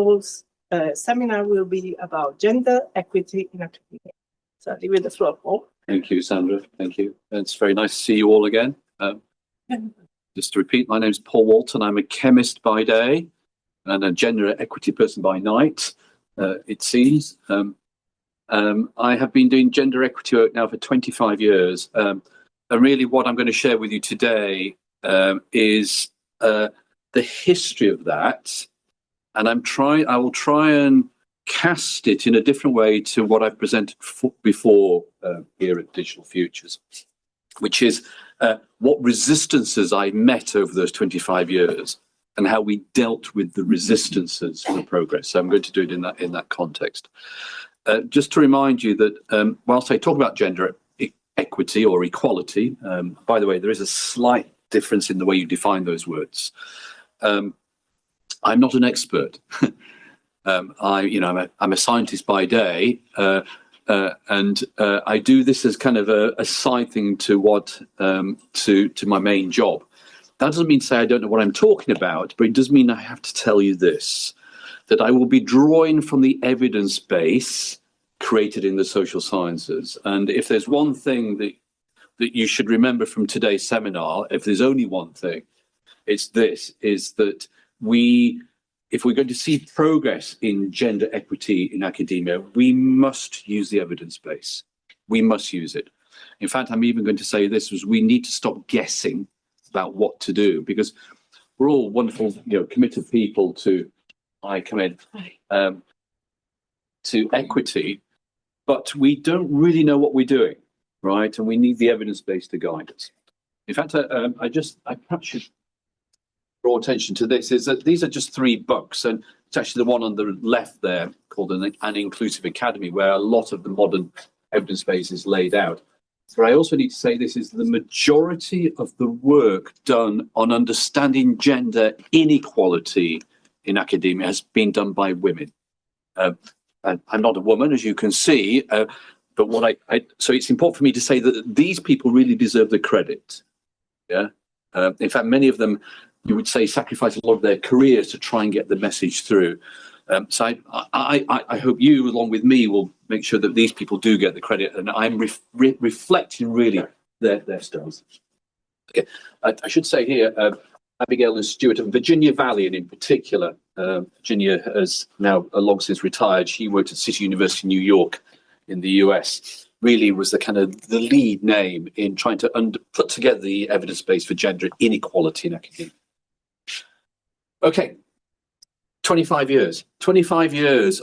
whole seminar will be about gender equity in academia. So I leave it the floor, Paul. Thank you, Sandra. Thank you. It's very nice to see you all again. Just to repeat, my name is Paul Walton. I'm a chemist by day and a gender equity person by night, it seems. I have been doing gender equity work now for 25 years. And really what I'm going to share with you today is the history of that. And I will try and cast it in a different way to what I've presented before here at Digital Futures, which is what resistances I met over those 25 years and how we dealt with the resistances for progress. So I'm going to do it in that context. Just to remind you that whilst I talk about gender equity or equality, by the way, there is a slight difference in the way you define those words. I'm not an expert. I'm a scientist by day, and I do this as kind of a side thing to to my main job. That doesn't mean to say I don't know what I'm talking about, but it does mean I have to tell you this, that I will be drawing from the evidence base created in the social sciences. And if there's one thing that you should remember from today's seminar, if there's only one thing, it's this, is that if we're going to see progress in gender equity in academia, we must use the evidence base. We must use it. In fact, I'm even going to say this, was we need to stop guessing about what to do, because we're all wonderful, committed people to to equity, but we don't really know what we're doing, right? And we need the evidence base to guide us. In fact, I perhaps should draw attention to this, is that these are just 3 books, and it's actually the one on the left there called an Inclusive Academy, where a lot of the modern evidence base is laid out. But I also need to say this is the majority of the work done on understanding gender inequality in academia has been done by women. And I'm not a woman, as you can see, but so it's important for me to say that these people really deserve the credit. Yeah. In fact, many of them, you would say, sacrifice a lot of their careers to try and get the message through. So I hope you, along with me, will make sure that these people do get the credit, and I'm reflecting really their stars. Okay. I should say here, Abigail and Stuart and Virginia Valley, and in particular, Virginia has now long since retired. She worked at City University, New York, in the US. Really was the lead name in trying to put together the evidence base for gender inequality in academia. Okay. 25 years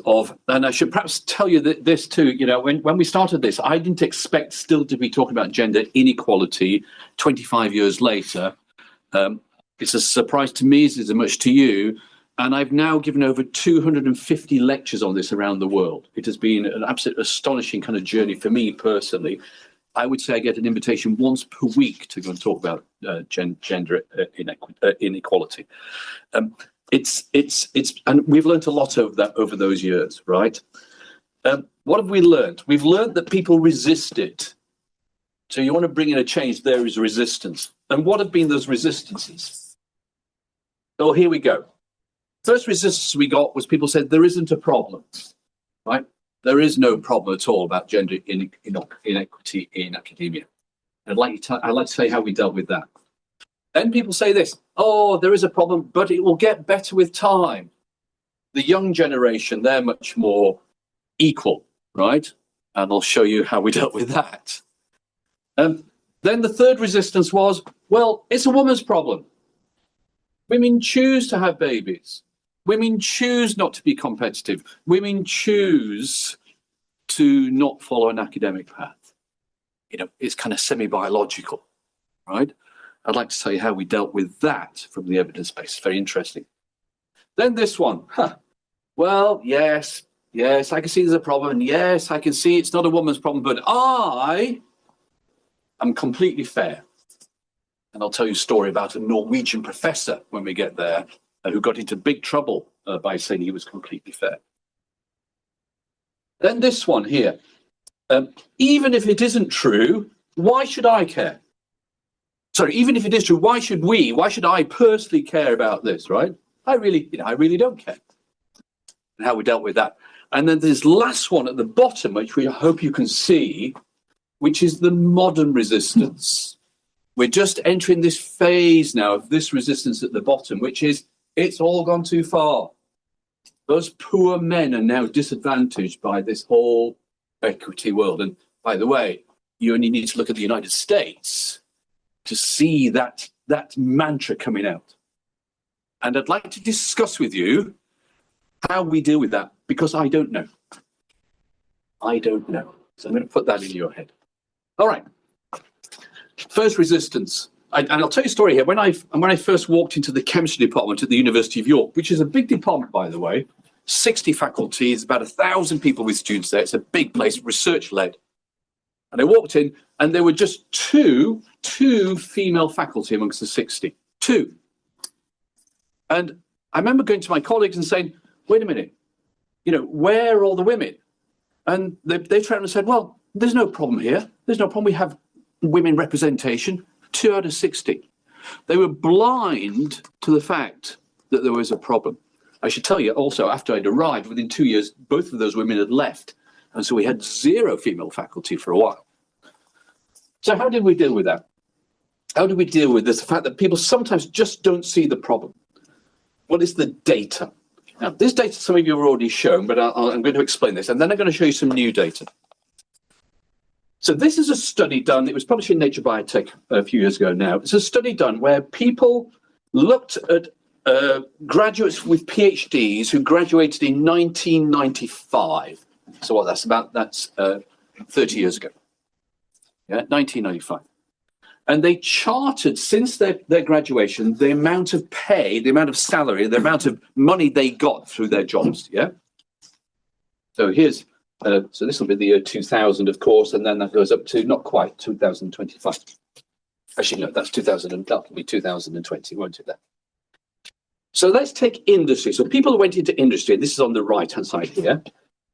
of, and I should perhaps tell you this too, when we started this, I didn't expect still to be talking about gender inequality 25 years later. It's a surprise to me as much to you. And I've now given over 250 lectures on this around the world. It has been an absolutely astonishing kind of journey for me personally. I would say I get an invitation once per week to go and talk about gender inequality. And we've learned a lot over those years, right? What have we learned? We've learned that people resist it. So you want to bring in a change, there is resistance. And what have been those resistances? Oh, here we go. First resistance we got was people said there isn't a problem, right? There is no problem at all about gender inequity in academia. I'd like to say how we dealt with that. Then people say this, oh, there is a problem, but it will get better with time. The young generation, they're much more equal, right? And I'll show you how we dealt with that. Then the third resistance was, well, it's a woman's problem. Women choose to have babies. Women choose not to be competitive. Women choose to not follow an academic path. It's kind of semi-biological, right? I'd like to tell you how we dealt with that from the evidence base. It's very interesting. Then this one. Well, yes, I can see there's a problem. And yes, I can see it's not a woman's problem, but I am completely fair. And I'll tell you a story about a Norwegian professor when we get there who got into big trouble by saying he was completely fair. Then this one here. Even if it isn't true, why should I care? Sorry, even if it is true, why should I personally care about this, right? I really don't care. and how we dealt with that. And then this last one at the bottom, which we hope you can see, which is the modern resistance. We're just entering this phase now of this resistance at the bottom, which is it's all gone too far. Those poor men are now disadvantaged by this whole equity world. And by the way, you only need to look at the United States to see that mantra coming out. And I'd like to discuss with you how we deal with that, because I don't know. I don't know. So I'm going to put that in your head. All right. First, resistance. And I'll tell you a story here. When I first walked into the chemistry department at the University of York, which is a big department, by the way, 60 faculties, about 1,000 people with students there. It's a big place, research-led. And I walked in, and there were just two female faculty amongst the 60. Two. And I remember going to my colleagues and saying, wait a minute, where are all the women? And they turned around and said, well, there's no problem here. There's no problem. We have women representation, 2 out of 60. They were blind to the fact that there was a problem. I should tell you also, after I'd arrived, within 2 years, both of those women had left. And so we had 0 female faculty for a while. So how did we deal with that? How do we deal with this? The fact that people sometimes just don't see the problem. What is the data? Now, this data some of you have already shown, but I'm going to explain this. And then I'm going to show you some new data. So this is a study done. It was published in Nature Biotech a few years ago now. It's a study done where people looked at graduates with PhDs who graduated in 1995. So what that's 30 years ago. Yeah, 1995. And they charted, since their graduation, the amount of pay, the amount of salary, the amount of money they got through their jobs. Yeah. So here's, so this will be the year 2000, of course, and then that goes up to not quite 2025. Actually, no, that's 2000, and that'll be 2020, won't it? Then. So let's take industry. So people who went into industry, and this is on the right-hand side here.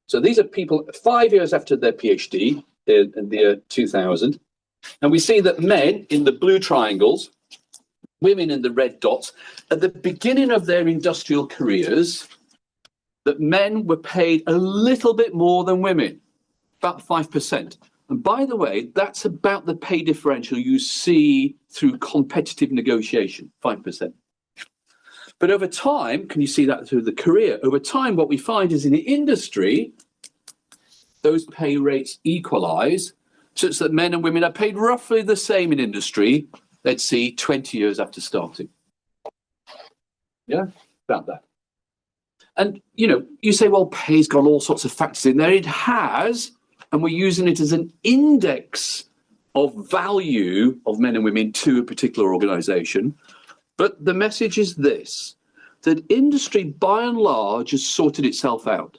So these are people 5 years after their PhD in the year 2000. And we see that men in the blue triangles, women in the red dots, at the beginning of their industrial careers, that men were paid a little bit more than women, about 5%. And by the way, that's about the pay differential you see through competitive negotiation, 5%. But over time, can you see that through the career? Over time, what we find is in the industry, those pay rates equalize, such that men and women are paid roughly the same in industry, let's see, 20 years after starting. Yeah, about that. And, you say, well, pay's got all sorts of factors in there. It has, and we're using it as an index of value of men and women to a particular organization. But the message is this, that industry, by and large, has sorted itself out.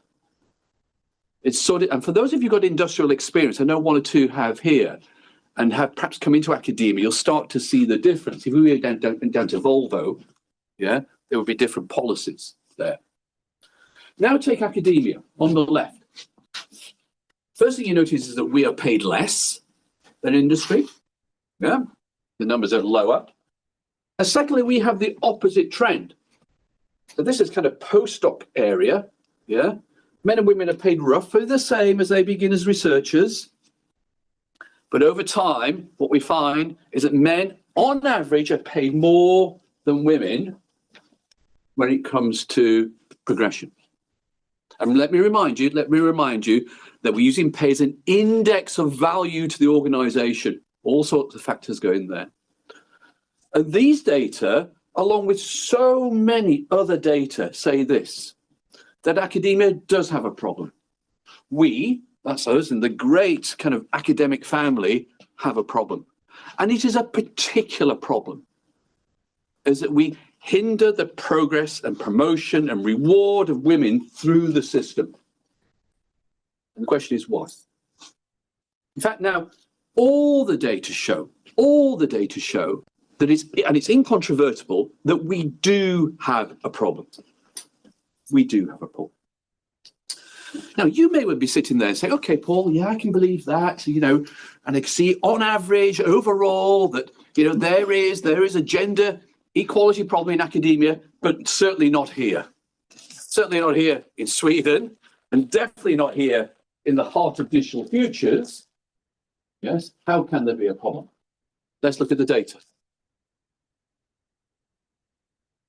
It's sorted, and for those of you who've got industrial experience, I know 1 or 2 have here, and have perhaps come into academia, you'll start to see the difference. If we were down to Volvo, yeah, there would be different policies there. Now take academia on the left. First thing you notice is that we are paid less than industry. Yeah, the numbers are lower. And secondly, we have the opposite trend. So this is kind of postdoc area. Yeah, men and women are paid roughly the same as they begin as researchers. But over time, what we find is that men, on average, are paid more than women when it comes to progression. And let me remind you that we're using pay as an index of value to the organization. All sorts of factors go in there. And these data, along with so many other data, say this, that academia does have a problem. We, that's us, in the great kind of academic family, have a problem. And it is a particular problem, is that we hinder the progress and promotion and reward of women through the system. And the question is why? In fact, now, all the data show that it's incontrovertible that we do have a problem. We do have a problem. Now, you may well be sitting there and saying, okay, Paul, yeah, I can believe that, and I can see on average, overall, that, there is a gender equality problem in academia, but certainly not here. certainly not here in Sweden, and definitely not here in the heart of digital futures. Yes, how can there be a problem? Let's look at the data.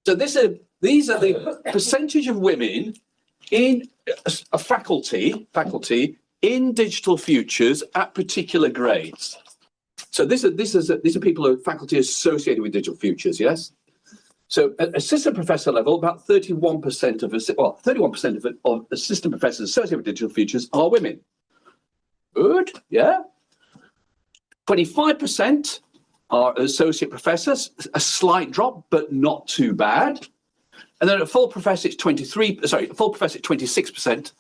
So these are the percentage of women in a faculty in digital futures at particular grades. So these are people who are faculty associated with digital futures, yes? So at assistant professor level, about 31% of assistant professors associated with digital futures are women. Good, yeah. 25% are associate professors, a slight drop, but not too bad. And then at full professor, it's 26%.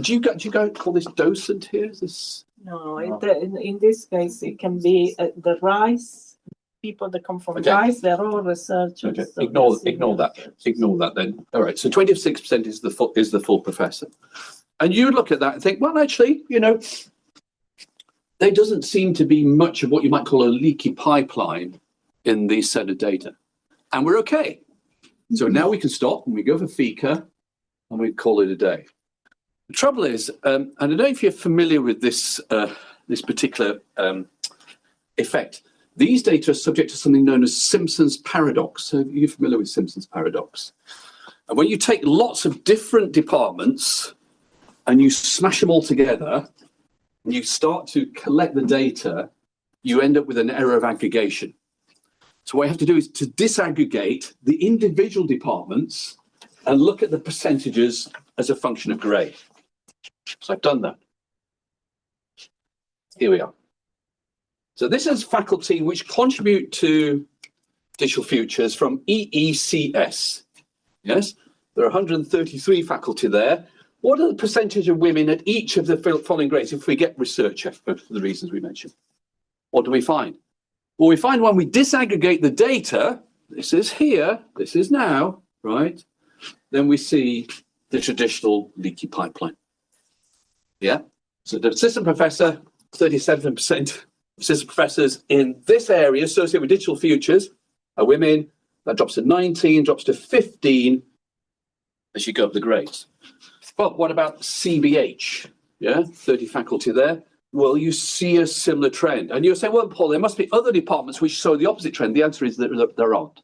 Do you guys call this docent here? Is this? No, in this case, it can be the RISE, people that come from RISE, they're all researchers. Okay. So Ignore that then. All right, so 26% is the full professor. And you look at that and think, well, actually, there doesn't seem to be much of what you might call a leaky pipeline in these set of data. And we're okay. So now we can stop and we go for fika and we call it a day. The trouble is, and I don't know if you're familiar with this particular effect. These data are subject to something known as Simpson's paradox. So you're familiar with Simpson's paradox. And when you take lots of different departments and you smash them all together, and you start to collect the data, you end up with an error of aggregation. So what you have to do is to disaggregate the individual departments and look at the percentages as a function of grade. So I've done that. Here we are. So this is faculty which contribute to digital futures from EECS. Yes, there are 133 faculty there. What are the percentage of women at each of the following grades if we get researcher for the reasons we mentioned? What do we find? Well, we find when we disaggregate the data, this is here, this is now, right? Then we see the traditional leaky pipeline. Yeah, so the assistant professor, 37% assistant professors in this area associated with digital futures are women. That drops to 19, drops to 15 as you go up the grades. But what about CBH? Yeah, 30 faculty there. Well, you see a similar trend. And you're saying, well, Paul, there must be other departments which show the opposite trend. The answer is that there aren't.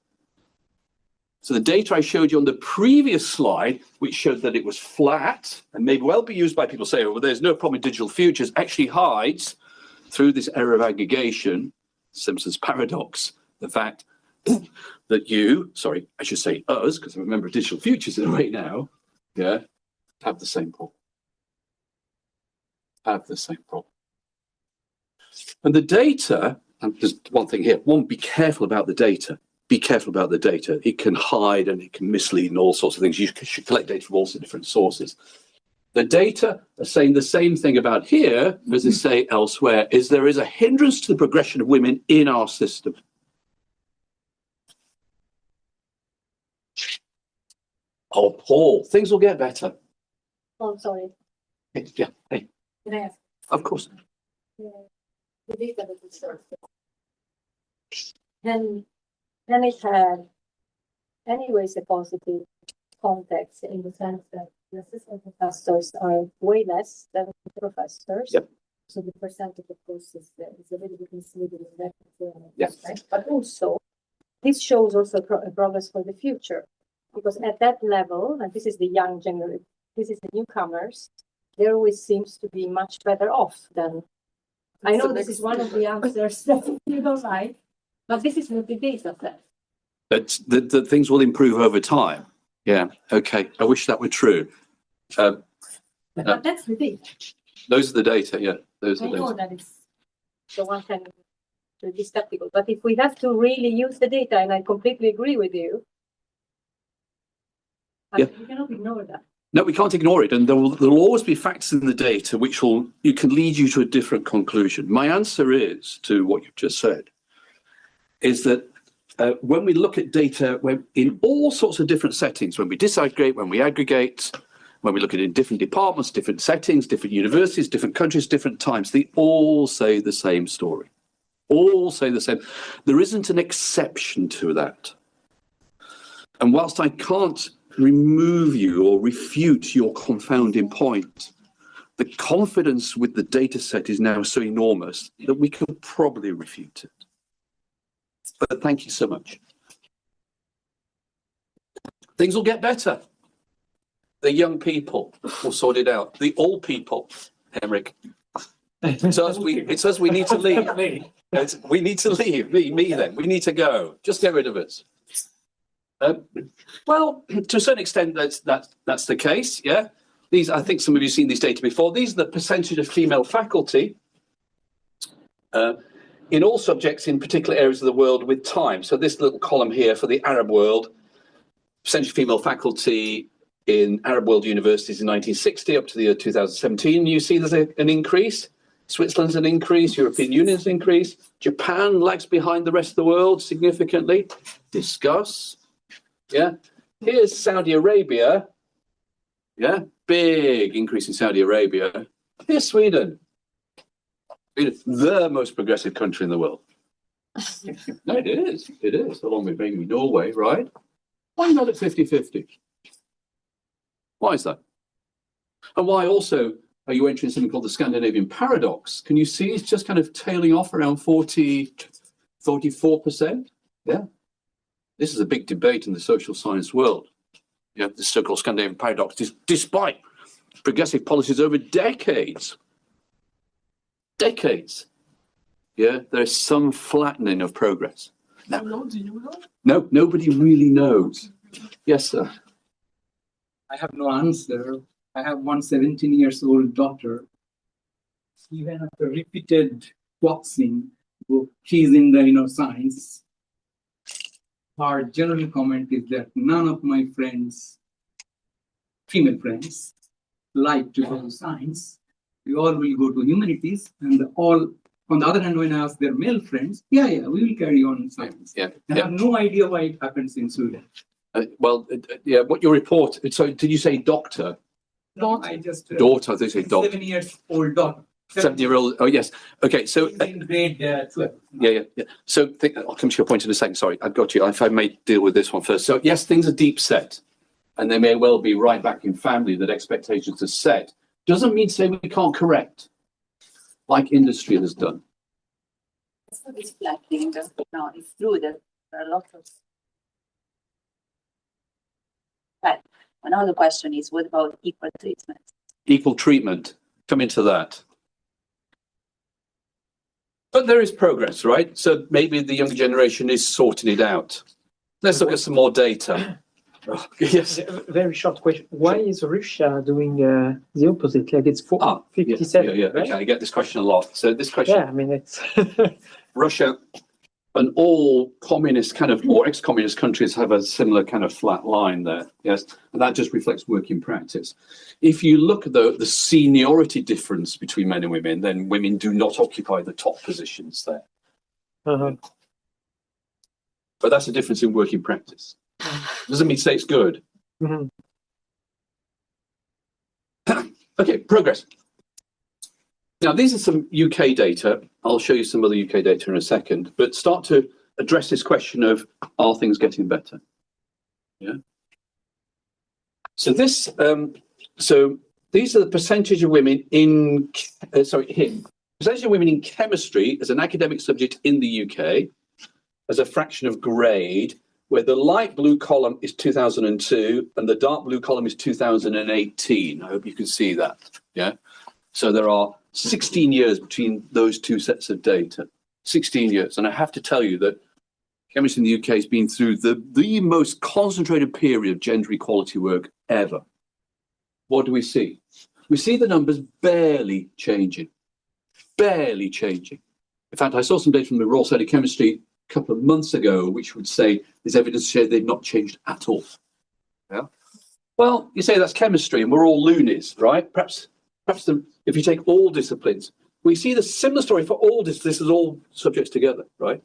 So the data I showed you on the previous slide, which showed that it was flat and may well be used by people saying, well, there's no problem with digital futures, actually hides through this error of aggregation, Simpson's paradox, the fact that I should say us, because I'm a member of digital futures in a way now, yeah, have the same problem. And the data, and there's one thing here, be careful about the data. Be careful about the data. It can hide and it can mislead and all sorts of things. You should collect data from all sorts of different sources. The data are saying the same thing about here as they say elsewhere, is there is a hindrance to the progression of women in our system. Oh, Paul, things will get better. Oh, sorry. Yeah, hey. Can I ask? Of course. The data that is stored. Then it had anyways a positive context in the sense that the assistant professors are way less than professors. Yep. So the percentage of course is a little bit misleading in that Yes. respect. But also this shows also a progress for the future. Because at that level, and this is the young generation, this is the newcomers, there always seems to be much better off than. I know this is one of the answers that you don't like, but this is what the data says. But the things will improve over time. Yeah, okay. I wish that were true. But that's the data. Those are the data, yeah. Those are I the know data. that it's the one kind to be skeptical, but if we have to really use the data, and I completely agree with you, Yeah. we cannot ignore that. No, we can't ignore it, and there will always be facts in the data which can lead you to a different conclusion. My answer is to what you've just said, is that when we look at data in all sorts of different settings, when we disaggregate, when we aggregate, when we look at it in different departments, different settings, different universities, different countries, different times, they all say the same story. All say the same. There isn't an exception to that. And whilst I can't remove you or refute your confounding point. The confidence with the data set is now so enormous that we could probably refute it. But thank you so much. Things will get better. The young people will sort it out. The old people, Henrik. It's us we need to leave. We need to leave. Me then. We need to go. Just get rid of us. Well, to a certain extent, that's the case. Yeah. These, I think some of you have seen these data before. These are the percentage of female faculty in all subjects in particular areas of the world with time. So this little column here for the Arab world, percentage of female faculty in Arab world universities in 1960 up to the year 2017. You see there's an increase. Switzerland's an increase. European Union's an increase. Japan lags behind the rest of the world significantly. Discuss. Yeah. Here's Saudi Arabia. Yeah. Big increase in Saudi Arabia. Here's Sweden. The most progressive country in the world. No, it is. It is. Along with maybe Norway, right? Why not at 50-50? Why is that? And why also are you entering something called the Scandinavian paradox? Can you see it's just kind of tailing off around 44%? Yeah. This is a big debate in the social science world. Yeah, the so-called Scandinavian paradox, despite progressive policies over decades. Decades. Yeah, there's some flattening of progress. Now, Do you know? no, nobody really knows. Yes, sir. I have no answer. I have one 17-year-old daughter. Even after repeated boxing, she's in the science. Her general comment is that none of my friends, female friends, like to go to science. We all will go to humanities, and all. On the other hand, when I ask their male friends, we will carry on science. Yeah. I have no idea why it happens in Sweden. What your report. So, did you say doctor? No, I just Daughter. They say doctor. 7-year-old daughter. 7-year-old. Oh, yes. Okay. So. She's in grade 12. Yeah. So I'll come to your point in a second. Sorry, I've got you. If I may deal with this one first. So yes, things are deep set, and they may well be right back in family that expectations are set. Doesn't mean to say we can't correct, like industry has done. It's not flattening. No, it's true that there are lots of. But another question is, what about equal treatment? Equal treatment. Come into that. But there is progress, right? So maybe the younger generation is sorting it out. Let's look at some more data. Yes. Very short question. Why is Russia doing the opposite? Like it's 57. Yeah. Right? Okay, I get this question a lot. So this question, Yeah, I mean it's Russia and all communist or ex-communist countries have a similar kind of flat line there. Yes, and that just reflects working practice. If you look at the seniority difference between men and women, then women do not occupy the top positions there. But that's a difference in working practice. Doesn't mean to say it's good. Mhm. Okay, progress. Now, these are some UK data. I'll show you some other UK data in a second, but start to address this question of, are things getting better? Yeah. So these are the percentage of women in, percentage of women in chemistry as an academic subject in the UK as a fraction of grade, where the light blue column is 2002 and the dark blue column is 2018. I hope you can see that. Yeah. So there are 16 years between those two sets of data. 16 years. And I have to tell you that chemistry in the UK has been through the most concentrated period of gender equality work ever. What do we see? We see the numbers barely changing. Barely changing. In fact, I saw some data from the Royal Society of Chemistry a couple of months ago, which would say there's evidence to show they've not changed at all. Yeah. Well, you say that's chemistry and we're all loonies, right? Perhaps if you take all disciplines, we see the similar story for all disciplines. This is all subjects together, right?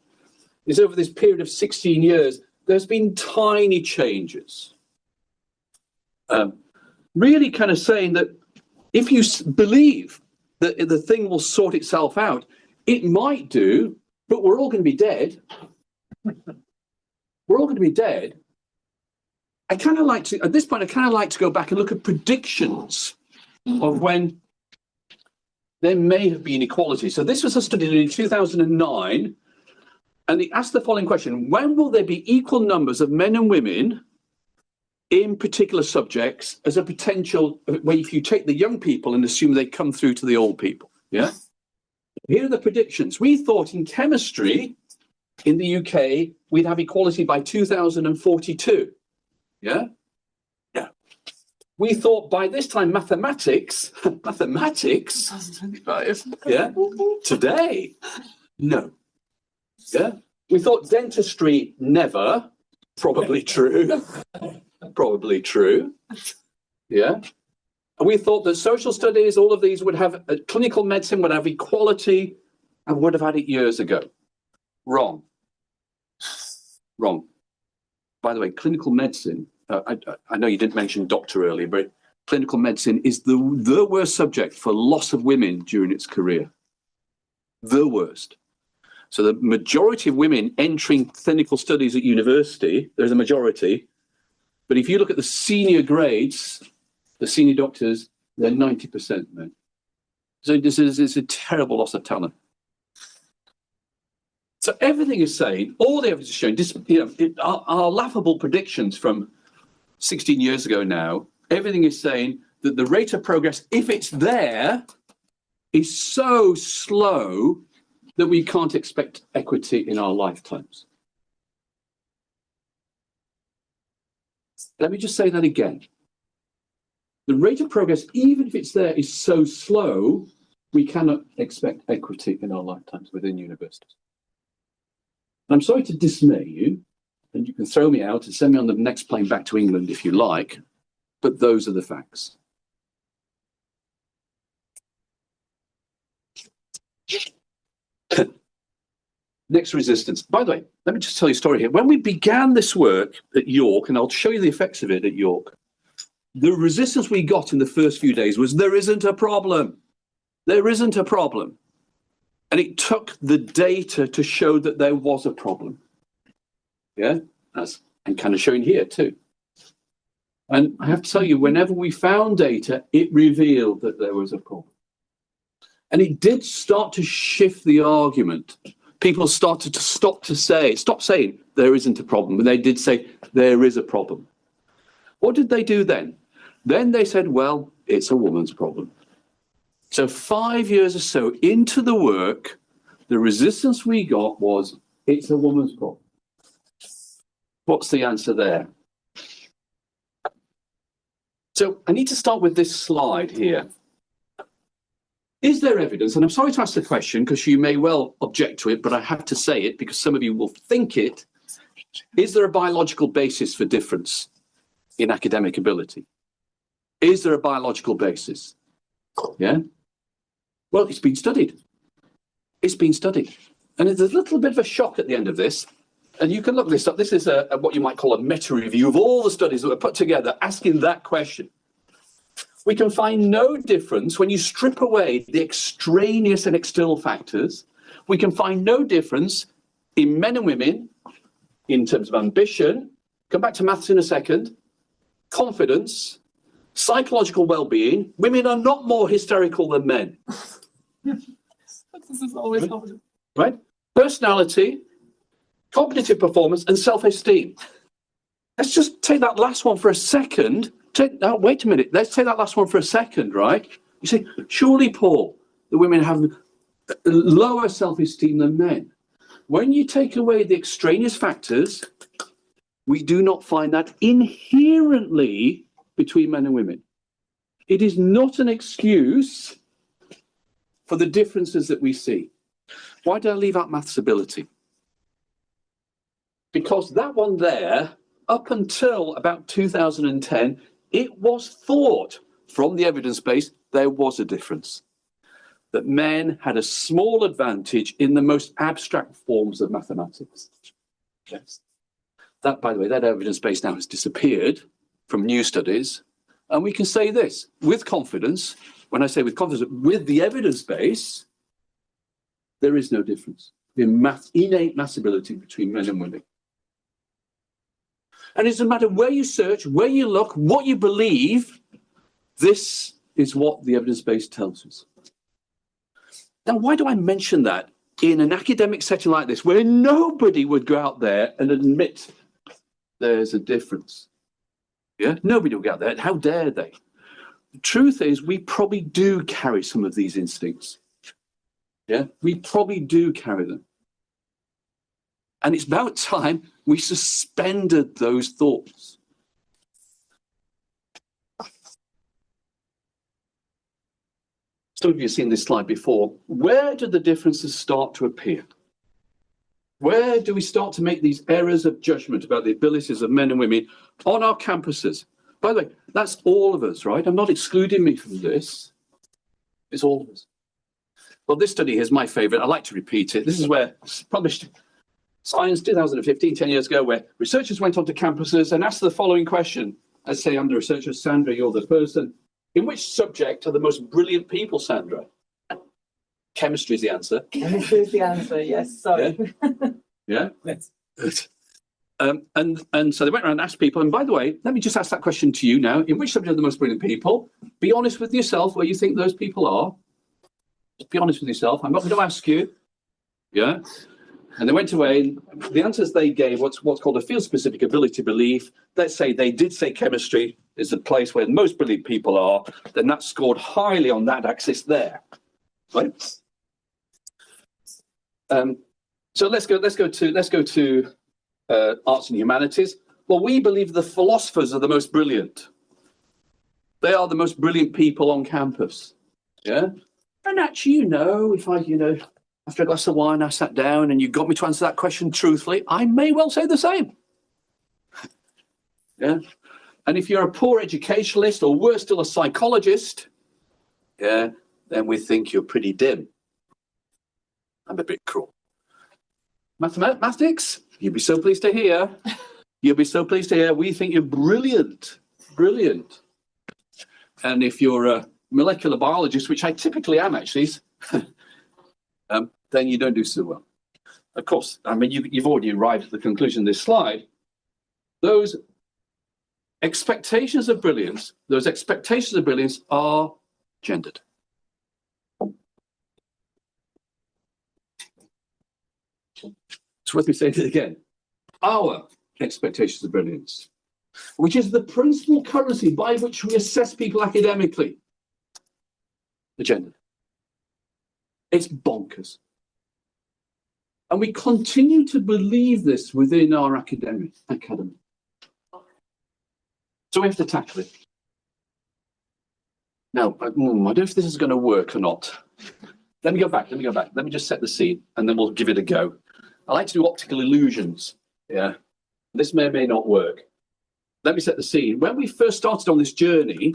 Is over this period of 16 years, there's been tiny changes. Really kind of saying that if you believe that the thing will sort itself out, it might do, but we're all going to be dead. We're all going to be dead. I kind of like to, at this point, I kind of like to go back and look at predictions of when there may have been equality. So this was a study in 2009, and they asked the following question: when will there be equal numbers of men and women in particular subjects as a potential, where if you take the young people and assume they come through to the old people? Yeah. Here are the predictions. We thought in chemistry in the UK, we'd have equality by 2042. Yeah. Yeah. We thought by this time mathematics, 2025. Yeah. Today, no. Yeah. We thought dentistry, never. Probably true. Probably true. Yeah. And we thought that social studies, all of these would have, clinical medicine would have equality and would have had it years ago. Wrong. Wrong. By the way, clinical medicine, I know you didn't mention doctor earlier, but clinical medicine is the worst subject for loss of women during its career. The worst. So the majority of women entering clinical studies at university, there's a majority, but if you look at the senior grades, the senior doctors, they're 90% men. So this is a terrible loss of talent. So everything is saying, all the evidence is showing, our laughable predictions from 16 years ago now, everything is saying that the rate of progress, if it's there, is so slow that we can't expect equity in our lifetimes. Let me just say that again. The rate of progress, even if it's there, is so slow, we cannot expect equity in our lifetimes within universities. I'm sorry to dismay you, and you can throw me out and send me on the next plane back to England if you like, but those are the facts. Next, resistance. By the way, let me just tell you a story here. When we began this work at York, and I'll show you the effects of it at York, the resistance we got in the first few days was, there isn't a problem. There isn't a problem. And it took the data to show that there was a problem. Yeah, I'm kind of showing here too. And I have to tell you, whenever we found data, it revealed that there was a problem. And it did start to shift the argument. People started to stop saying there isn't a problem, but they did say there is a problem. What did they do then? Then they said, well, it's a woman's problem. So 5 years or so into the work, the resistance we got was, it's a woman's problem. What's the answer there? So I need to start with this slide here. Is there evidence, and I'm sorry to ask the question because you may well object to it, but I have to say it because some of you will think it. Is there a biological basis for difference in academic ability? Is there a biological basis? Yeah? Well, it's been studied. It's been studied. And there's a little bit of a shock at the end of this. And you can look this up. This is what you might call a meta-review of all the studies that were put together asking that question. We can find no difference when you strip away the extraneous and external factors. We can find no difference in men and women in terms of ambition. Come back to maths in a second. Confidence, psychological well-being. Women are not more hysterical than men. This is always right? Personality, cognitive performance, and self-esteem. Let's just take that last one for a second. Wait a minute. Let's take that last one for a second, right? You say, surely, Paul, the women have lower self-esteem than men. When you take away the extraneous factors, we do not find that inherently between men and women. It is not an excuse for the differences that we see. Why did I leave out maths ability? Because that one there, up until about 2010, it was thought from the evidence base there was a difference. That men had a small advantage in the most abstract forms of mathematics. Yes. That, by the way, that evidence base now has disappeared from new studies. And we can say this with confidence. When I say with confidence, with the evidence base, there is no difference in innate math ability between men and women. And it doesn't matter where you search, where you look, what you believe, this is what the evidence base tells us. Now, why do I mention that in an academic setting like this, where nobody would go out there and admit there's a difference? Yeah, nobody will go out there. How dare they? The truth is, we probably do carry some of these instincts. Yeah, we probably do carry them. And it's about time we suspended those thoughts. Some of you have seen this slide before. Where do the differences start to appear? Where do we start to make these errors of judgment about the abilities of men and women on our campuses? By the way, that's all of us, right? I'm not excluding me from this. It's all of us. Well, this study here is my favorite. I like to repeat it. This is where it's published Science 2015, 10 years ago, where researchers went onto campuses and asked the following question. Let's say I'm the researcher, Sandra, you're the person. In which subject are the most brilliant people, Sandra? Chemistry is the answer. Chemistry is the answer, yes, sorry. Yeah? Yes. And so they went around and asked people, and by the way, let me just ask that question to you now. In which subject are the most brilliant people? Be honest with yourself where you think those people are. Just be honest with yourself. I'm not going to ask you. Yeah? And they went away, and the answers they gave, what's called a field-specific ability belief. Let's say they did say chemistry is the place where most brilliant people are, then that scored highly on that axis there. Right? So let's go to arts and humanities. Well, we believe the philosophers are the most brilliant. They are the most brilliant people on campus. Yeah? And actually, if I, after a glass of wine, I sat down and you got me to answer that question truthfully, I may well say the same. Yeah. And if you're a poor educationalist or worse still, a psychologist, yeah, then we think you're pretty dim. I'm a bit cruel. Mathematics, you'd be so pleased to hear. You'll be so pleased to hear. We think you're brilliant, brilliant. And if you're a molecular biologist, which I typically am actually, then you don't do so well. Of course, I mean, you've already arrived at the conclusion of this slide. Those expectations of brilliance are gendered. It's worth me saying it again. Our expectations of brilliance, which is the principal currency by which we assess people academically, are gendered. It's bonkers. And we continue to believe this within our academy. So we have to tackle it. Now, I don't know if this is going to work or not. Let me go back. Let me just set the scene and then we'll give it a go. I like to do optical illusions. Yeah. This may or may not work. Let me set the scene. When we first started on this journey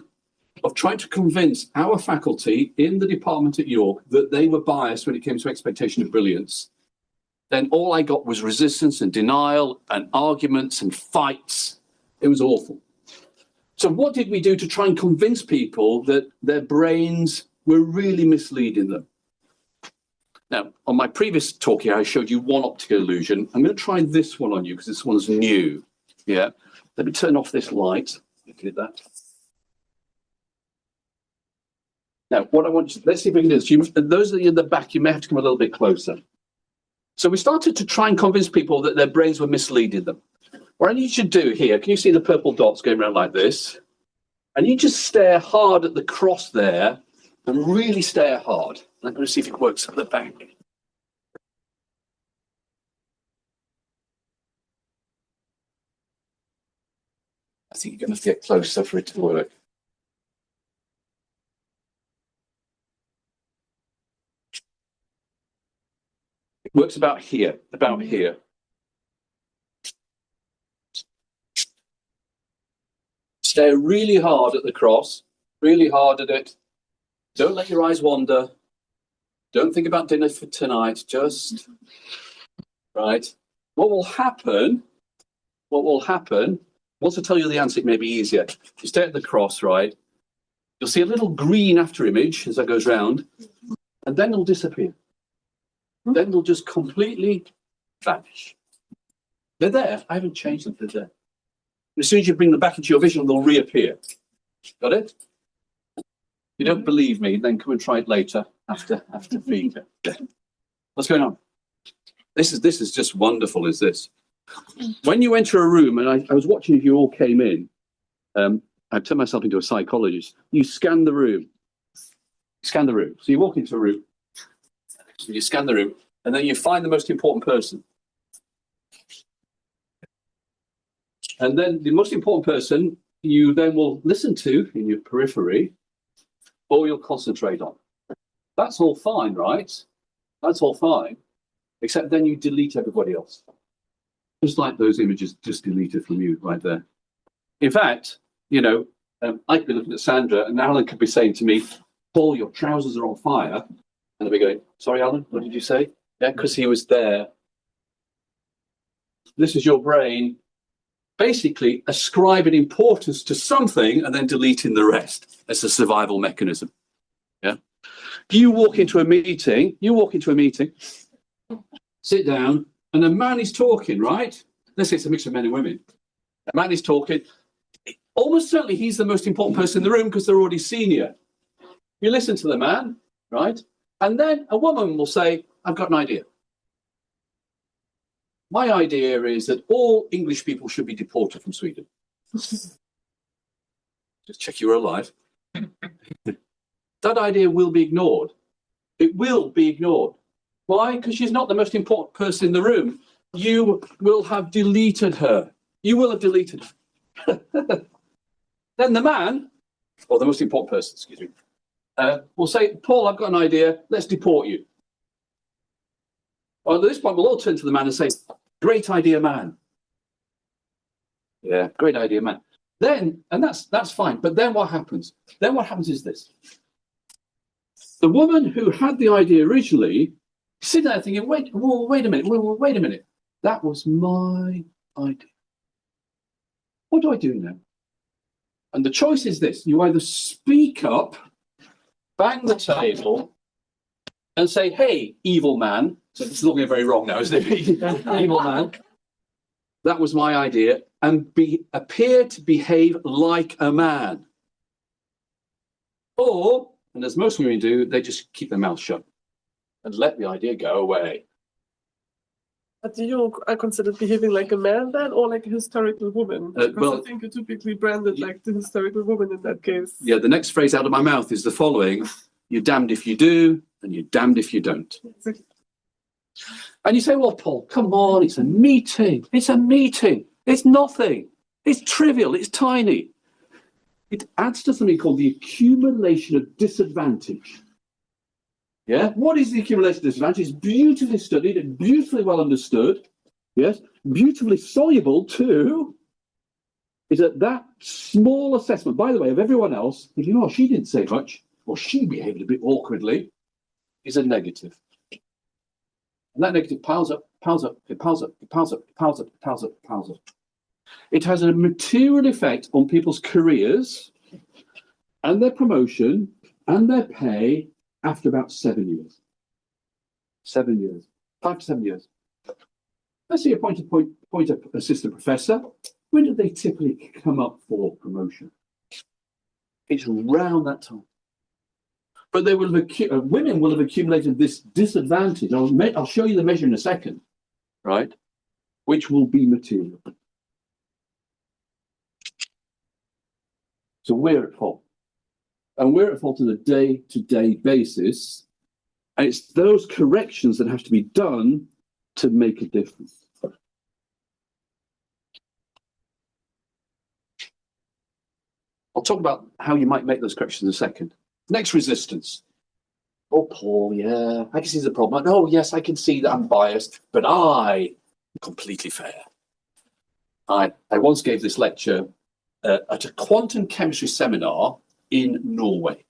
of trying to convince our faculty in the department at York that they were biased when it came to expectation of brilliance, then all I got was resistance and denial and arguments and fights. It was awful. So what did we do to try and convince people that their brains were really misleading them? Now, on my previous talk here, I showed you one optical illusion. I'm going to try this one on you because this one's new. Yeah. Let me turn off this light. Look at that. Now, what I want you, let's see if we can do this. Those of you in the back, you may have to come a little bit closer. So we started to try and convince people that their brains were misleading them. What I need you to do here, can you see the purple dots going around like this? And you just stare hard at the cross there and really stare hard. I'm going to see if it works at the back. I think you're going to have to get closer for it to work. It works about here, Stare really hard at the cross, really hard at it. Don't let your eyes wander. Don't think about dinner for tonight, just, right. What will happen, once I tell you the answer, it may be easier. You stare at the cross, right? You'll see a little green after image as that goes round, and then it'll disappear. Then they'll just completely vanish. They're there. I haven't changed them. They're there. As soon as you bring them back into your vision, they'll reappear. Got it? If you don't believe me, then come and try it later after feed. What's going on? This is just wonderful, is this? When you enter a room, and I was watching if you all came in, I've turned myself into a psychologist. You scan the room. Scan the room. So you walk into a room, so you scan the room, and then you find the most important person. And then the most important person you then will listen to in your periphery, or you'll concentrate on. That's all fine, right? That's all fine. Except then you delete everybody else. Just like those images just deleted from you right there. In fact, you know, I could be looking at Sandra and Alan could be saying to me, Paul, your trousers are on fire. And I'll be going, sorry, Alan, what did you say? Yeah, because he was there. This is your brain basically ascribing importance to something and then deleting the rest. It's a survival mechanism. Yeah. You walk into a meeting, sit down, and a man is talking, right? Let's say it's a mix of men and women. A man is talking. Almost certainly he's the most important person in the room because they're already senior. You listen to the man, right? And then a woman will say, I've got an idea. My idea is that all English people should be deported from Sweden. Just check you were alive. That idea will be ignored. It will be ignored. Why? Because she's not the most important person in the room. You will have deleted her. You will have deleted her. Then the man, or the most important person, excuse me, will say, Paul, I've got an idea. Let's deport you. Well, at this point, we'll all turn to the man and say, great idea, man. Yeah, great idea, man. Then, and that's fine. But then what happens? Then what happens is this. The woman who had the idea originally, sitting there thinking, wait a minute. That was my idea. What do I do now? And the choice is this. You either speak up, bang the table, and say, hey, evil man. So this is looking very wrong now, isn't it? Evil man. That was my idea. And appear to behave like a man. Or, and as most women do, they just keep their mouth shut and let the idea go away. But do you consider behaving like a man then, or like a historical woman? Because well, I think you're typically branded like the historical woman in that case. Yeah, the next phrase out of my mouth is the following. You're damned if you do, and you're damned if you don't. Exactly. And you say, well, Paul, come on, it's a meeting. It's a meeting. It's nothing. It's trivial. It's tiny. It adds to something called the accumulation of disadvantage. Yeah? What is the accumulation of disadvantage? It's beautifully studied and beautifully well understood. Yes? Beautifully soluble too. Is that small assessment, by the way, of everyone else, thinking, oh, she didn't say much, or she behaved a bit awkwardly, is a negative. And that negative piles up, piles up, it piles up, it piles up, it piles up, it piles up, it piles up. It has a material effect on people's careers and their promotion and their pay after about 7 years. 7 years. 5 to 7 years. Let's say appoint assistant professor. When do they typically come up for promotion? It's around that time. But they will have women will have accumulated this disadvantage. I'll show you the measure in a second, right? Which will be material. So we're at fault. And we're at fault on a day-to-day basis. And it's those corrections that have to be done to make a difference. I'll talk about how you might make those corrections in a second. Next, resistance. Oh, Paul, yeah, I can see the problem. Oh, yes, I can see that I'm biased, but I'm completely fair. I once gave this lecture at a quantum chemistry seminar in Norway.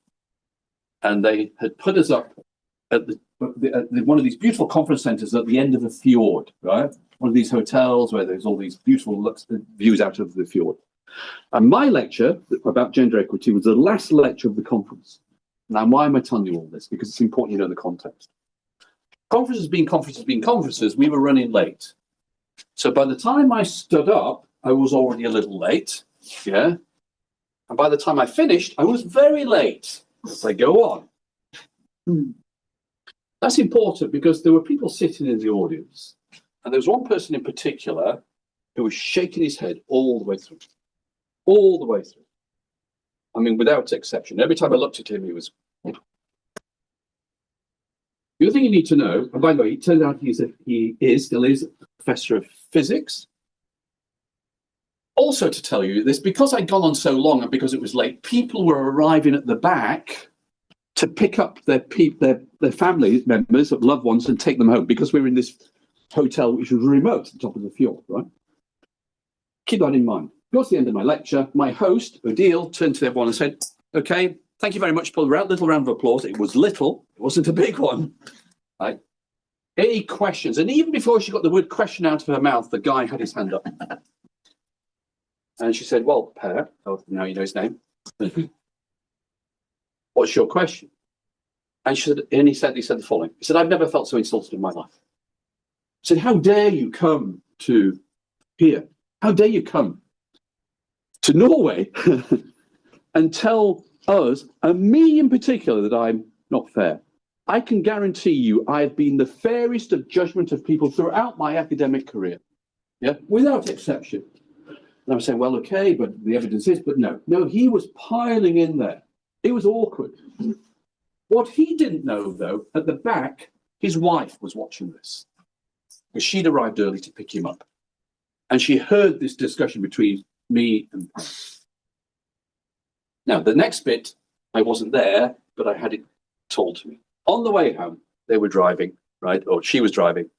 And they had put us up at one of these beautiful conference centres at the end of a fjord, right? One of these hotels where there's all these beautiful views out of the fjord. And my lecture about gender equity was the last lecture of the conference. Now, why am I telling you all this? Because it's important you know the context. Conferences being conferences, we were running late. So by the time I stood up I was already a little late. Yeah. And by the time I finished, I was very late. As I go on. That's important because there were people sitting in the audience. And there was one person in particular who was shaking his head all the way through. All the way through. I mean, without exception. Every time I looked at him, he was. The other thing you need to know, and by the way, it turned out he still is a professor of physics. Also to tell you this, because I'd gone on so long and because it was late, people were arriving at the back to pick up their family members, loved ones, and take them home because we were in this hotel which was remote at the top of the fjord, right? Keep that in mind. Towards the end of my lecture, my host, Odile, turned to everyone and said, okay, thank you very much, Paul. Little round of applause. It was little. It wasn't a big one. Right? Any questions? And even before she got the word question out of her mouth, the guy had his hand up. And she said, well, Per, oh, now you know his name. What's your question? And he said the following. He said, I've never felt so insulted in my life. I said, how dare you come to here? How dare you come to Norway and tell us, and me in particular, that I'm not fair? I can guarantee you I've been the fairest of judgment of people throughout my academic career, yeah, without exception. And I was saying, well, okay, but the evidence is, but no, he was piling in there. It was awkward. What he didn't know, though, at the back, his wife was watching this, because she'd arrived early to pick him up. And she heard this discussion between me and her. Now, the next bit, I wasn't there, but I had it told to me. On the way home, they were driving, right? Or she was driving.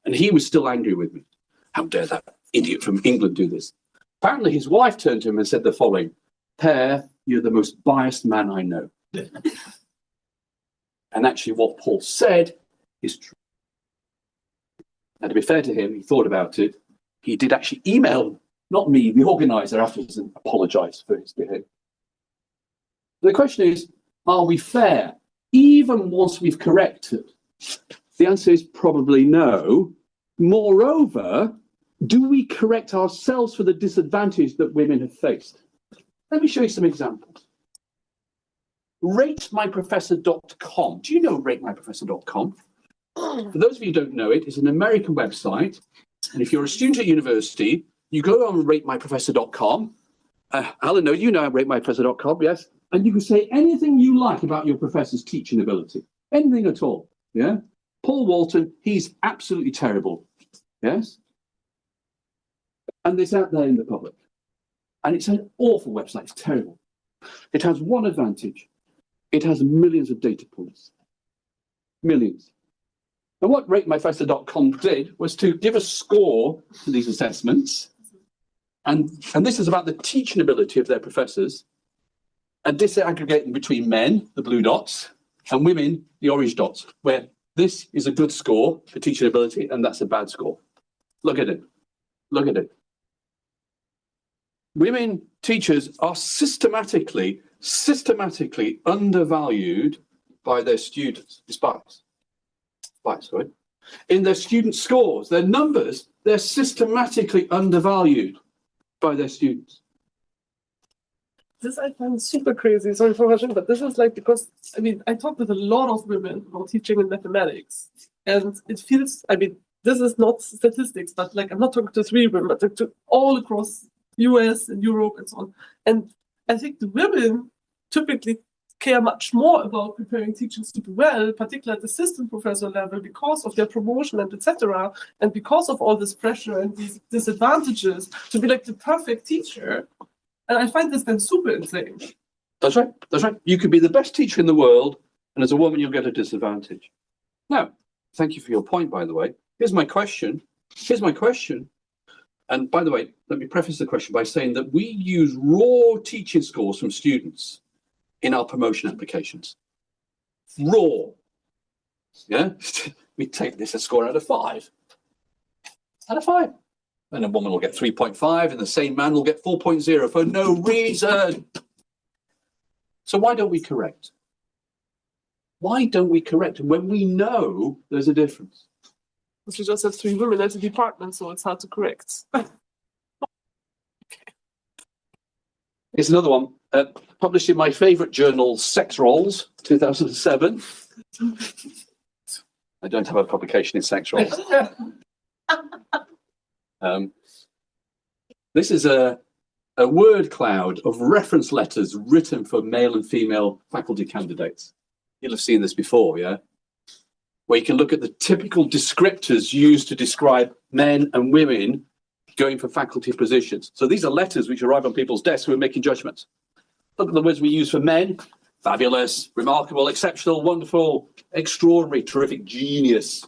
And he was still angry with me. How dare that idiot from England do this? Apparently, his wife turned to him and said the following, Per, you're the most biased man I know. And actually, what Paul said is true. And to be fair to him, he thought about it. He did actually email, not me, the organizer afterwards, and apologise for his behaviour. The question is, are we fair? Even once we've corrected? The answer is probably no. Moreover, do we correct ourselves for the disadvantage that women have faced? Let me show you some examples. RateMyProfessor.com. Do you know RateMyProfessor.com? For those of you who don't know it, it's an American website. And if you're a student at university, you go on RateMyProfessor.com. Alan, no, you know RateMyProfessor.com, yes? And you can say anything you like about your professor's teaching ability. Anything at all, yeah? Paul Walton, he's absolutely terrible, yes? And it's out there in the public. And it's an awful website, it's terrible. It has one advantage. It has millions of data points. Millions. And what RateMyProfessor.com did was to give a score to these assessments. And this is about the teaching ability of their professors, and disaggregating between men, the blue dots, and women, the orange dots, where this is a good score for teaching ability, and that's a bad score. Look at it. Look at it. Women teachers are systematically undervalued by their students. It's bias. Bias, right? In their student scores, their numbers, they're systematically undervalued by their students. This I find super crazy. Sorry for rushing, but this is like, because I mean, I talk with a lot of women about teaching in mathematics, and it feels, I mean, this is not statistics, but like, I'm not talking to 3 women, but to all across US and Europe and so on. And I think the women typically care much more about preparing teachers to do well, particularly at the assistant professor level, because of their promotion and etc. And because of all this pressure and these disadvantages to be like the perfect teacher. And I find this then super insane. That's right. That's right. You could be the best teacher in the world, and as a woman, you'll get a disadvantage. Now, thank you for your point, by the way. Here's my question. And by the way, let me preface the question by saying that we use raw teaching scores from students in our promotion applications. Raw. Yeah? We take this a score out of 5. Out of 5. And a woman will get 3.5 and the same man will get 4.0 for no reason. So why don't we correct? Why don't we correct when we know there's a difference? Because we just have 3 women at the department, so it's hard to correct. Here's another one, published in my favourite journal, Sex Roles, 2007. I don't have a publication in Sex Roles. This is a word cloud of reference letters written for male and female faculty candidates. You'll have seen this before, yeah? Where you can look at the typical descriptors used to describe men and women going for faculty positions. So these are letters which arrive on people's desks who are making judgments. Look at the words we use for men: fabulous, remarkable, exceptional, wonderful, extraordinary, terrific, genius.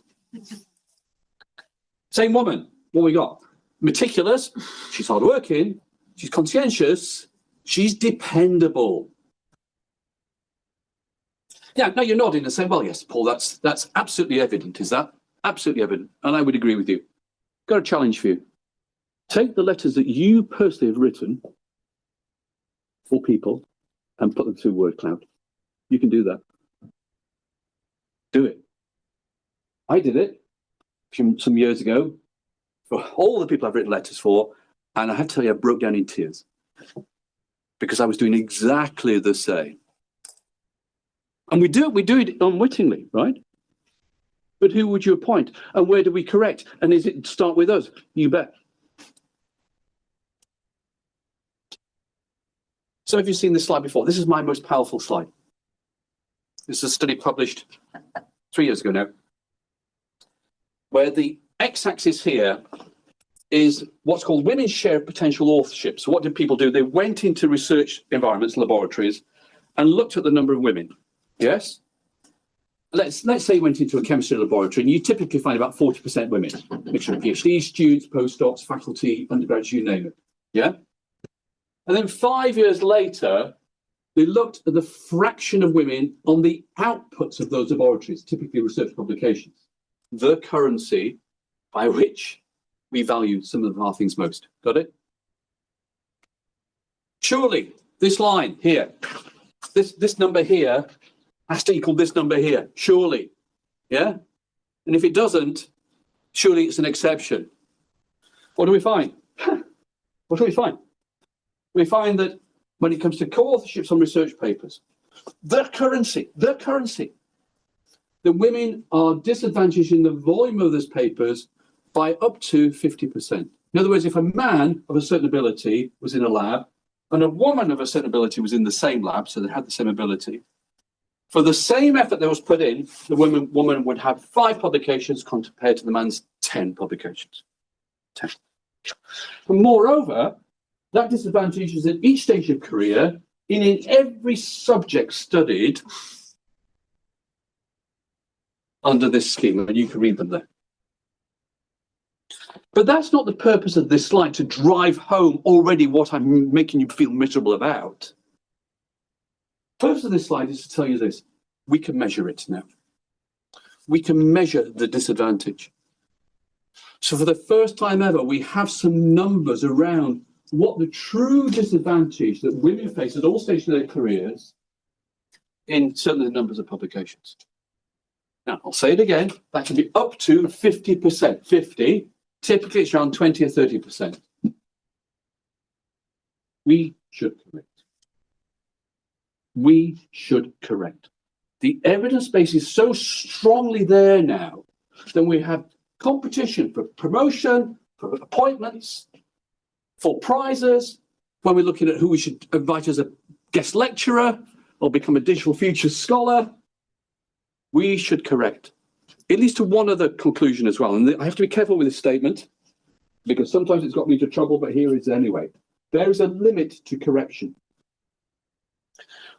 Same woman, what we got? Meticulous, she's hardworking, she's conscientious, she's dependable. Yeah, now you're nodding and saying, well, yes, Paul, that's absolutely evident, is that? Absolutely evident, and I would agree with you. Got a challenge for you. Take the letters that you personally have written for people and put them through word cloud. You can do that. Do it. I did it some years ago for all the people I've written letters for, and I have to tell you, I broke down in tears because I was doing exactly the same. And we do it unwittingly, right? But who would you appoint? And where do we correct? And is it start with us? You bet. So have you seen this slide before? This is my most powerful slide. This is a study published 3 years ago now, where the x-axis here is what's called women's share of potential authorship. So what did people do? They went into research environments, laboratories, and looked at the number of women. Yes? Let's say you went into a chemistry laboratory and you typically find about 40% women, mixture of PhD students, postdocs, faculty, undergraduates, you name it. Yeah? And then 5 years later, they looked at the fraction of women on the outputs of those laboratories, typically research publications, the currency by which we value some of our things most. Got it? Surely this line here, this number here has to equal this number here, surely. Yeah? And if it doesn't, surely it's an exception. What do we find? What do we find? We find that when it comes to co-authorships on research papers, the currency, the women are disadvantaged in the volume of those papers by up to 50%. In other words, if a man of a certain ability was in a lab and a woman of a certain ability was in the same lab, so they had the same ability, for the same effort that was put in, the woman would have 5 publications compared to the man's 10 publications. 10. And moreover, that disadvantage is at each stage of career, in every subject studied under this scheme, and you can read them there. But that's not the purpose of this slide, to drive home already what I'm making you feel miserable about. The purpose of this slide is to tell you this: we can measure it now. We can measure the disadvantage. So for the first time ever, we have some numbers around what the true disadvantage that women face at all stages of their careers in certainly the numbers of publications. Now, I'll say it again, that can be up to 50%. 50, typically it's around 20 or 30%. We should correct. We should correct. The evidence base is so strongly there now that we have competition for promotion, for appointments, for prizes, when we're looking at who we should invite as a guest lecturer or become a digital futures scholar. We should correct. It leads to one other conclusion as well, and I have to be careful with this statement because sometimes it's got me into trouble, but here it is anyway. There is a limit to correction.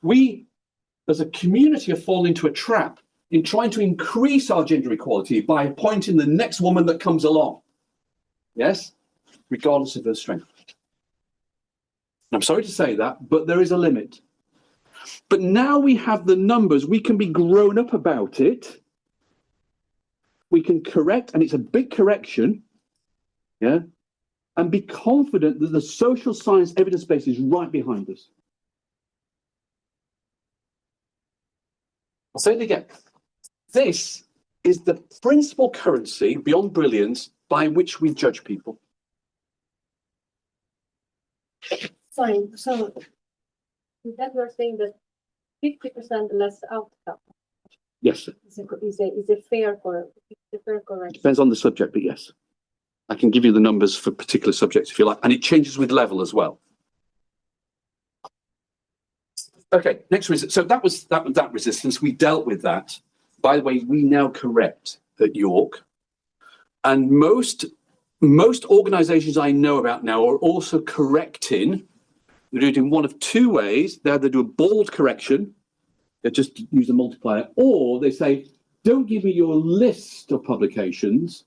We, as a community, have fallen into a trap in trying to increase our gender equality by appointing the next woman that comes along. Yes? Regardless of her strength. I'm sorry to say that, but there is a limit. But now we have the numbers, we can be grown up about it. We can correct, and it's a big correction, yeah, and be confident that the social science evidence base is right behind us. I'll say it again. This is the principal currency beyond brilliance by which we judge people. Sorry, so That we're saying that 50% less outcome Yes, is a fair correction. depends on the subject, but yes. I can give you the numbers for particular subjects if you like, and it changes with level as well. Okay, next so that was that resistance. We dealt with that. By the way, we now correct at York, and most organisations I know about now are also correcting. They do it in one of two ways. They either do a bold correction, they just use a multiplier, or they say, don't give me your list of publications,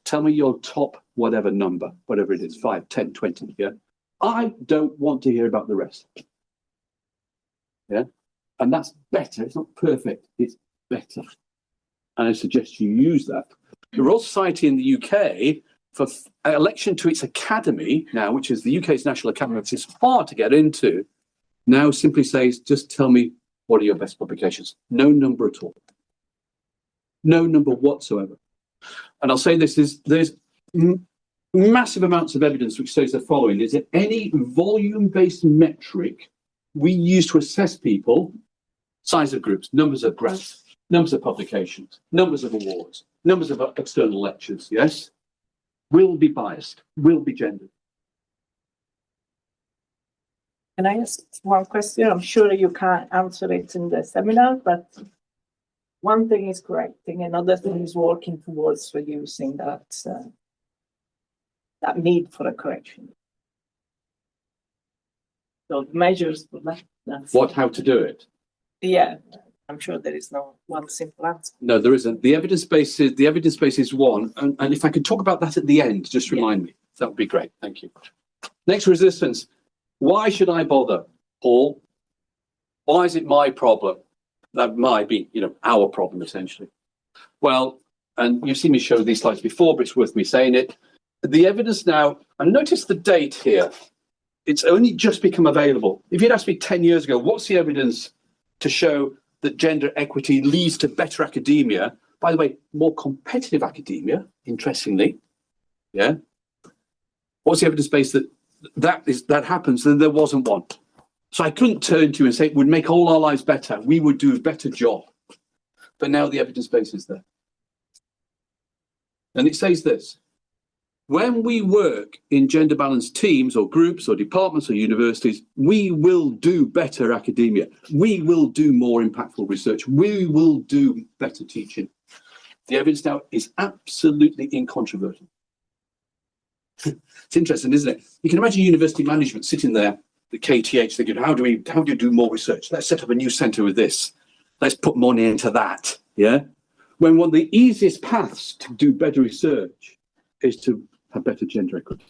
tell me your top whatever number, whatever it is, 5, 10, 20, yeah? I don't want to hear about the rest. Yeah? And that's better. It's not perfect, it's better. And I suggest you use that. The Royal Society in the UK, for election to its academy now, which is the UK's National Academy, which is hard to get into, now simply says, just tell me what are your best publications. No number at all. No number whatsoever. And I'll say this is, there's massive amounts of evidence which says the following, is that any volume-based metric we use to assess people, size of groups, numbers of grants, numbers of publications, numbers of awards, numbers of external lectures, yes, will be biased, will be gendered. Can I ask one question? I'm sure you can't answer it in the seminar, but one thing is correcting, another thing is working towards reducing that that need for a correction. So measures for that. How to do it? Yeah, I'm sure there is no one simple answer. No, there isn't. The evidence base is one, and if I could talk about that at the end, just remind me. That would be great. Thank you. Next, resistance. Why should I bother, Paul? Why is it my problem? That might be, our problem essentially. Well, and you've seen me show these slides before, but it's worth me saying it. The evidence now, and notice the date here. It's only just become available. If you'd asked me 10 years ago, what's the evidence to show that gender equity leads to better academia? By the way, more competitive academia, interestingly. Yeah. What's the evidence base that happens? Then there wasn't one. So I couldn't turn to you and say it would make all our lives better. We would do a better job. But now the evidence base is there. And it says this. When we work in gender balanced teams or groups or departments or universities, we will do better academia. We will do more impactful research. We will do better teaching. The evidence now is absolutely incontrovertible. It's interesting, isn't it? You can imagine university management sitting there, the KTH, thinking, how do you do more research? Let's set up a new centre with this. Let's put money into that. Yeah. When one of the easiest paths to do better research is to have better gender equity.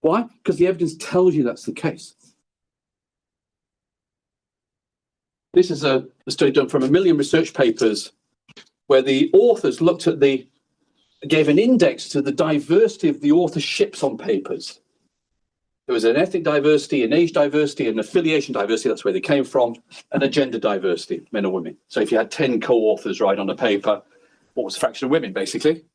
Why? Because the evidence tells you that's the case. This is a study done from 1 million research papers where the authors gave an index to the diversity of the authorships on papers. There was an ethnic diversity, an age diversity, an affiliation diversity, that's where they came from, and a gender diversity, men or women. So if you had 10 co-authors write on a paper, what was the fraction of women, basically?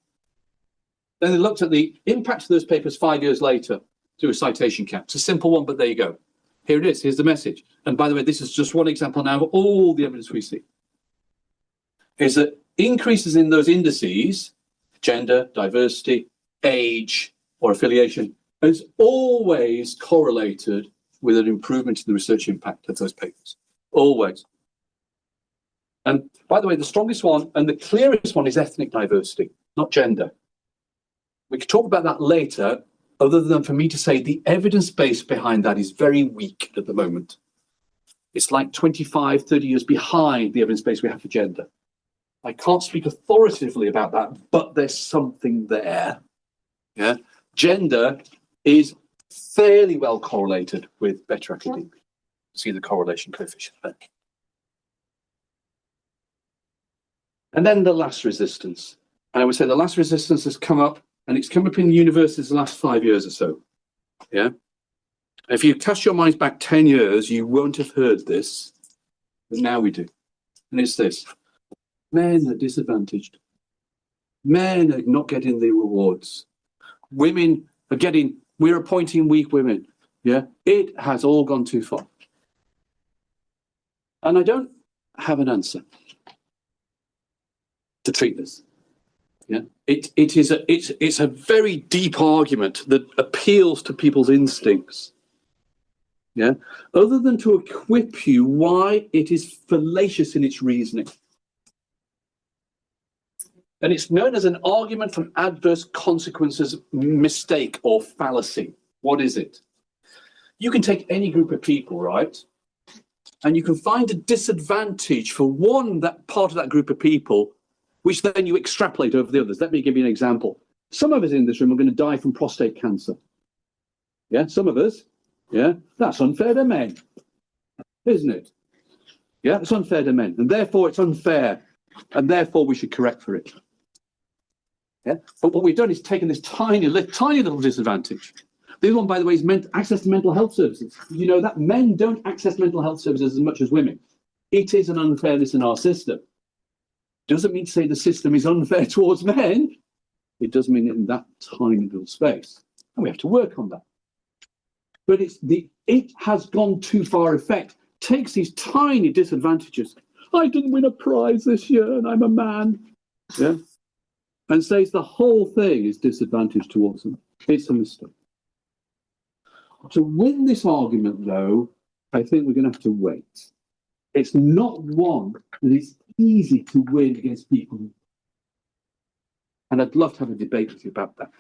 Then they looked at the impact of those papers 5 years later through a citation count. It's a simple one, but there you go. Here it is. Here's the message. And by the way, this is just one example now of all the evidence we see. Is that increases in those indices, gender, diversity, age, or affiliation, is always correlated with an improvement in the research impact of those papers. Always. And by the way, the strongest one and the clearest one is ethnic diversity, not gender. We could talk about that later, other than for me to say the evidence base behind that is very weak at the moment. It's like 25, 30 years behind the evidence base we have for gender. I can't speak authoritatively about that, but there's something there. Yeah, gender is fairly well correlated with better academia. See the correlation coefficient there. And then the last resistance. And I would say the last resistance has come up, and it's come up in universities the last 5 years or so. Yeah. If you cast your minds back 10 years, you won't have heard this, but now we do. And it's this. Men are disadvantaged. Men are not getting the rewards. Women are we're appointing weak women. Yeah, it has all gone too far. And I don't have an answer to treat this. Yeah, it's a very deep argument that appeals to people's instincts. Yeah, other than to equip you why it is fallacious in its reasoning. And it's known as an argument from adverse consequences mistake or fallacy. What is it? You can take any group of people, right? And you can find a disadvantage for that part of that group of people, which then you extrapolate over the others. Let me give you an example. Some of us in this room are going to die from prostate cancer. Yeah, some of us. Yeah, that's unfair to men, isn't it? Yeah, it's unfair to men, and therefore it's unfair, and therefore we should correct for it. Yeah, but what we've done is taken this tiny little disadvantage. The other one, by the way, is access to mental health services. You know that men don't access mental health services as much as women. It is an unfairness in our system. Doesn't mean to say the system is unfair towards men. It does mean in that tiny little space, and we have to work on that. But it has gone too far effect, takes these tiny disadvantages. I didn't win a prize this year and I'm a man. Yeah. And says the whole thing is disadvantage towards them. It's a mistake. To win this argument, though, I think we're going to have to wait. It's not one that is easy to win against people. And I'd love to have a debate with you about that.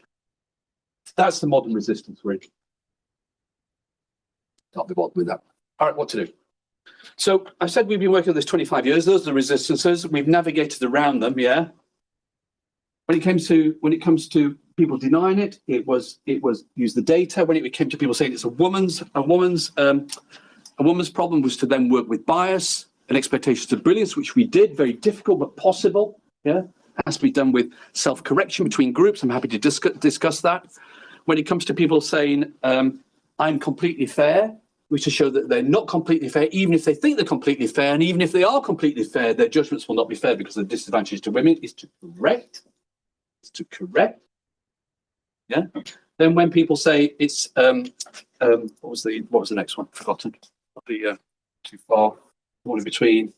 That's the modern resistance we're in. Can't be bothered with that. All right, what to do? So I said we've been working on this 25 years. Those are the resistances. We've navigated around them, yeah. When it comes to people denying it, it was use the data. When it came to people saying it's a woman's problem, was to then work with bias and expectations of brilliance, which we did. Very difficult but possible. Yeah, it has to be done with self-correction between groups. I'm happy to discuss that. When it comes to people saying I'm completely fair, which to show that they're not completely fair, even if they think they're completely fair, and even if they are completely fair, their judgments will not be fair because of the disadvantage to women, is to correct. It's to correct. Yeah. Then when people say it's what was the next one? Forgotten. The too far. All in between.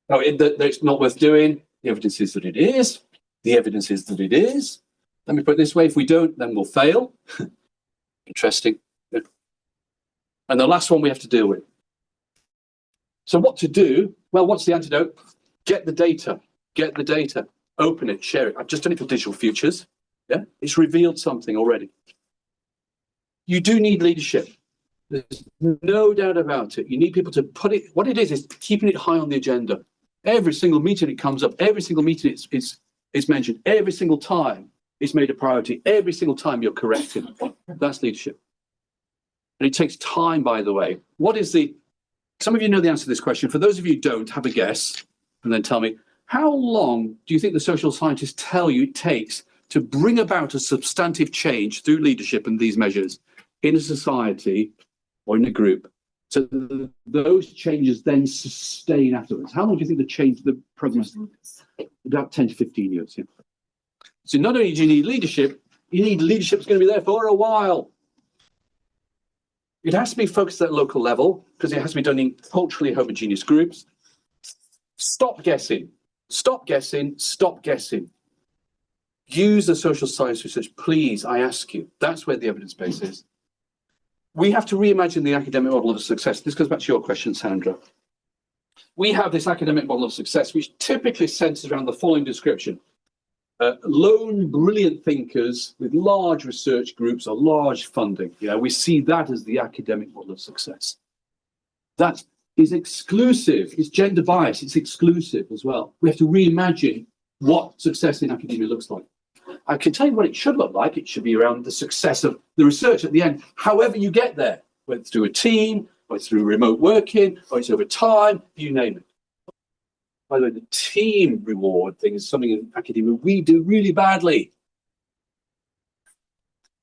Oh, that it's not worth doing. The evidence is that it is. The evidence is that it is. Let me put it this way: if we don't, then we'll fail. Interesting. Good. And the last one we have to deal with. So what to do? Well, what's the antidote? Get the data. Get the data. Open it. Share it. I've just done it for digital futures. Yeah, it's revealed something already. You do need leadership. There's no doubt about it. You need people to put it. What it is keeping it high on the agenda. Every single meeting it comes up. Every single meeting it's mentioned. Every single time it's made a priority. Every single time you're corrected. That's leadership. And it takes time, by the way. Some of you know the answer to this question. For those of you who don't, have a guess and then tell me, how long do you think the social scientists tell you it takes to bring about a substantive change through leadership and these measures in a society or in a group, so that those changes then sustain afterwards? How long do you think the program is? About 10 to 15 years. Yeah. So not only do you need leadership that's going to be there for a while. It has to be focused at local level because it has to be done in culturally homogeneous groups. Stop guessing. Stop guessing. Stop guessing. Use the social science research, please, I ask you. That's where the evidence base is. We have to reimagine the academic model of success. This goes back to your question, Sandra. We have this academic model of success, which typically centers around the following description. Lone, brilliant thinkers with large research groups or large funding. Yeah, we see that as the academic model of success. That is exclusive. It's gender bias. It's exclusive as well. We have to reimagine what success in academia looks like. I can tell you what it should look like. It should be around the success of the research at the end, however you get there, whether it's through a team, or it's through remote working, or it's over time, you name it. By the way, the team reward thing is something in academia we do really badly.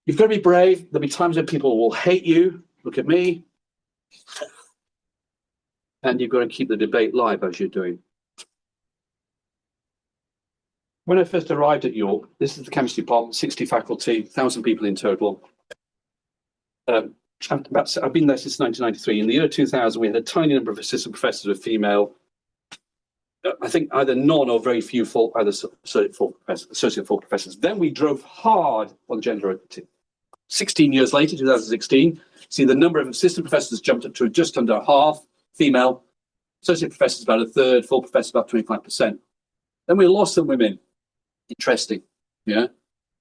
You've got to be brave. There'll be times when people will hate you. Look at me. And you've got to keep the debate live as you're doing. When I first arrived at York, this is the chemistry department, 60 faculty, 1,000 people in total. I've been there since 1993. In the year 2000, we had a tiny number of assistant professors of female. I think either none or very few associate full professors. Then we drove hard on gender equity. 16 years later, 2016, see the number of assistant professors jumped up to just under half female, associate professors about a third, full professors about 25%. Then we lost some women. Interesting, yeah.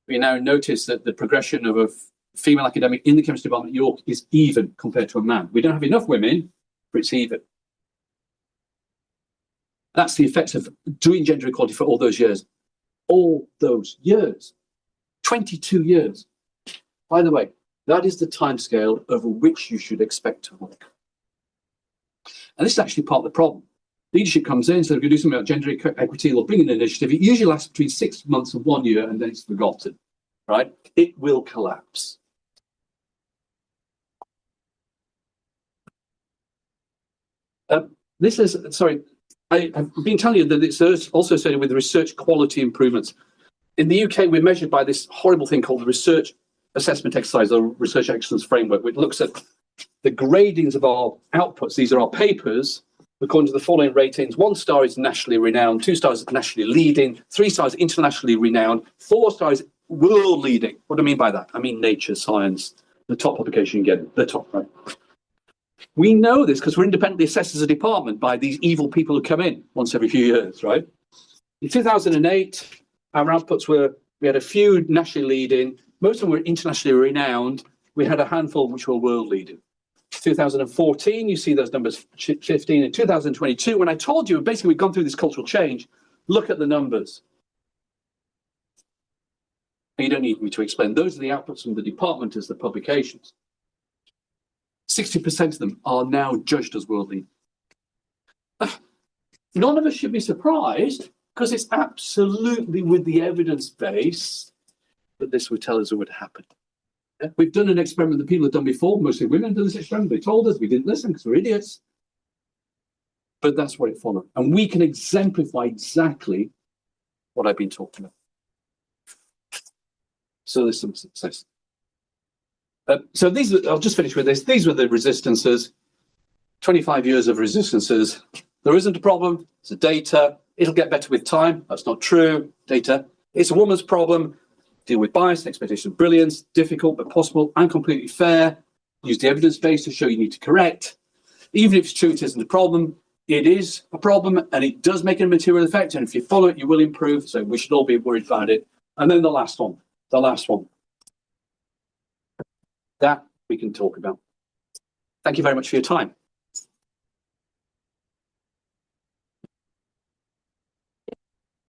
We now notice that the progression of a female academic in the chemistry department at York is even compared to a man. We don't have enough women, but it's even. That's the effect of doing gender equality for all those years. All those years. 22 years. By the way, that is the timescale over which you should expect to work. And this is actually part of the problem. Leadership comes in, so they're going to do something about gender equity, they'll bring in an initiative. It usually lasts between 6 months and 1 year, and then it's forgotten, right? It will collapse. I've been telling you that it's also associated with research quality improvements. In the UK, we're measured by this horrible thing called the Research Assessment Exercise, or Research Excellence Framework, which looks at the gradings of our outputs. These are our papers, according to the following ratings. 1 star is nationally renowned, 2 stars is nationally leading, 3 stars internationally renowned, 4 stars world leading. What do I mean by that? I mean Nature, Science, the top publication you get, the top, right? We know this because we're independently assessed as a department by these evil people who come in once every few years, right? In 2008, our outputs we had a few nationally leading, most of them were internationally renowned. We had a handful which were world leading. 2014, you see those numbers 15. In 2022, when I told you, basically we've gone through this cultural change, look at the numbers. And you don't need me to explain. Those are the outputs from the department as the publications. 60% of them are now judged as world leading. None of us should be surprised, because it's absolutely with the evidence base that this would tell us it would happen. Yeah? We've done an experiment that people have done before, mostly women have done this experiment. They told us, we didn't listen because we're idiots. But that's what it followed. And we can exemplify exactly what I've been talking about. So there's some success. So I'll just finish with this. These were the resistances, 25 years of resistances. There isn't a problem, it's a data. It'll get better with time. That's not true. Data. It's a woman's problem. Deal with bias and expectation of brilliance. Difficult, but possible and completely fair. Use the evidence base to show you need to correct. Even if it's true, it isn't a problem. It is a problem, and it does make a material effect. And if you follow it, you will improve. So we should all be worried about it. And then the last one. That we can talk about. Thank you very much for your time.